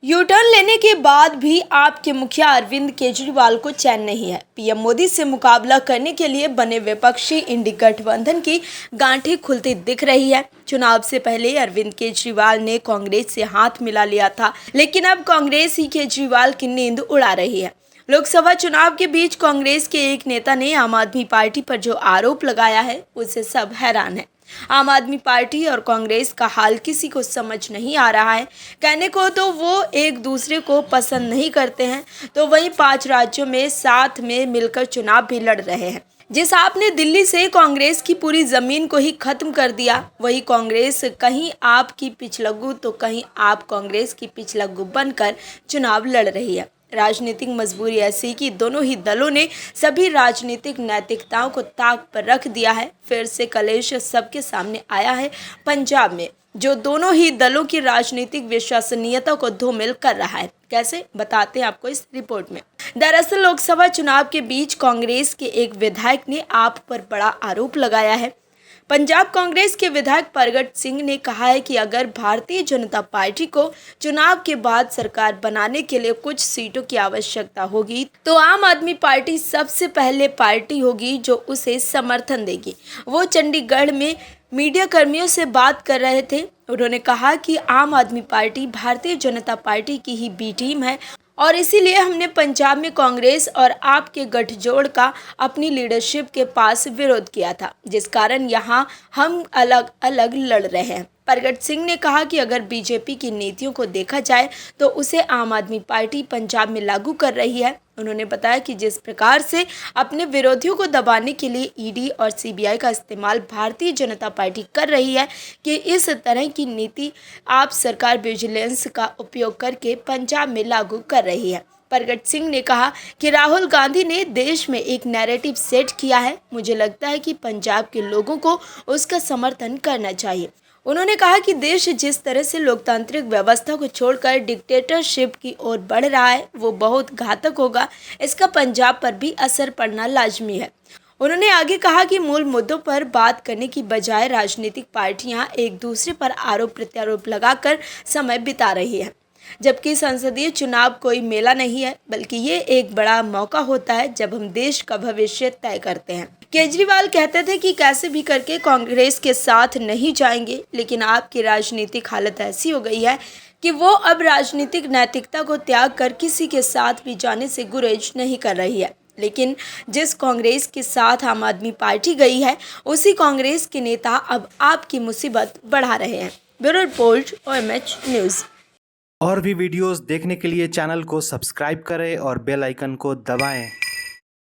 U turn लेने के बाद भी आपके मुखिया अरविंद केजरीवाल को चैन नहीं है। पीएम मोदी से मुकाबला करने के लिए बने विपक्षी इंडी गठबंधन की गांठें खुलती दिख रही है। चुनाव से पहले अरविंद केजरीवाल ने कांग्रेस से हाथ मिला लिया था, लेकिन अब कांग्रेस ही केजरीवाल की नींद उड़ा रही है। लोकसभा चुनाव के बीच कांग्रेस के एक नेता ने आम आदमी पार्टी पर जो आरोप लगाया है, उससे सब हैरान है। आम आदमी पार्टी और कांग्रेस का हाल किसी को समझ नहीं आ रहा है। कहने को तो वो एक दूसरे को पसंद नहीं करते हैं, तो वहीं 5 राज्यों में साथ में मिलकर चुनाव भी लड़ रहे हैं। जिस आपने दिल्ली से कांग्रेस की पूरी जमीन को ही खत्म कर दिया, वही कांग्रेस कहीं आपकी पिछलग्गू तो कहीं आप कांग्रेस की पिछलग्गू बनकर चुनाव लड़ रही है। राजनीतिक मजबूरी ऐसी कि दोनों ही दलों ने सभी राजनीतिक नैतिकताओं को ताक पर रख दिया है। फिर से कलेश सबके सामने आया है पंजाब में, जो दोनों ही दलों की राजनीतिक विश्वसनीयता को धूमिल कर रहा है। कैसे, बताते हैं आपको इस रिपोर्ट में। दरअसल लोकसभा चुनाव के बीच कांग्रेस के एक विधायक ने आप पर बड़ा आरोप लगाया है। पंजाब कांग्रेस के विधायक परगट सिंह ने कहा है कि अगर भारतीय जनता पार्टी को चुनाव के बाद सरकार बनाने के लिए कुछ सीटों की आवश्यकता होगी, तो आम आदमी पार्टी सबसे पहले पार्टी होगी जो उसे समर्थन देगी। वो चंडीगढ़ में मीडिया कर्मियों से बात कर रहे थे। उन्होंने कहा कि आम आदमी पार्टी भारतीय जनता पार्टी की ही बी टीम है और इसीलिए हमने पंजाब में कांग्रेस और आप के गठजोड़ का अपनी लीडरशिप के पास विरोध किया था, जिस कारण यहाँ हम अलग अलग लड़ रहे हैं। परगट सिंह ने कहा कि अगर बीजेपी की नीतियों को देखा जाए तो उसे आम आदमी पार्टी पंजाब में लागू कर रही है। उन्होंने बताया कि जिस प्रकार से अपने विरोधियों को दबाने के लिए ईडी और सीबीआई का इस्तेमाल भारतीय जनता पार्टी कर रही है, कि इस तरह की नीति आप सरकार विजिलेंस का उपयोग करके पंजाब में लागू कर रही है। परगट सिंह ने कहा कि राहुल गांधी ने देश में एक नैरेटिव सेट किया है। मुझे लगता है कि पंजाब के लोगों को उसका समर्थन करना चाहिए। उन्होंने कहा कि देश जिस तरह से लोकतांत्रिक व्यवस्था को छोड़कर डिक्टेटरशिप की ओर बढ़ रहा है, वो बहुत घातक होगा। इसका पंजाब पर भी असर पड़ना लाजमी है। उन्होंने आगे कहा कि मूल मुद्दों पर बात करने की बजाय राजनीतिक पार्टियां एक दूसरे पर आरोप प्रत्यारोप लगाकर समय बिता रही है, जबकि संसदीय चुनाव कोई मेला नहीं है, बल्कि ये एक बड़ा मौका होता है जब हम देश का भविष्य तय करते हैं। केजरीवाल कहते थे कि कैसे भी करके कांग्रेस के साथ नहीं जाएंगे, लेकिन आपकी राजनीतिक हालत ऐसी हो गई है कि वो अब राजनीतिक नैतिकता को त्याग कर किसी के साथ भी जाने से गुरेज नहीं कर रही है। लेकिन जिस कांग्रेस के साथ आम आदमी पार्टी गई है, उसी कांग्रेस के नेता अब आपकी मुसीबत बढ़ा रहे हैं। Bureau report, OMH news. और भी वीडियोस देखने के लिए चैनल को सब्सक्राइब करें और बेल आइकन को दबाएं।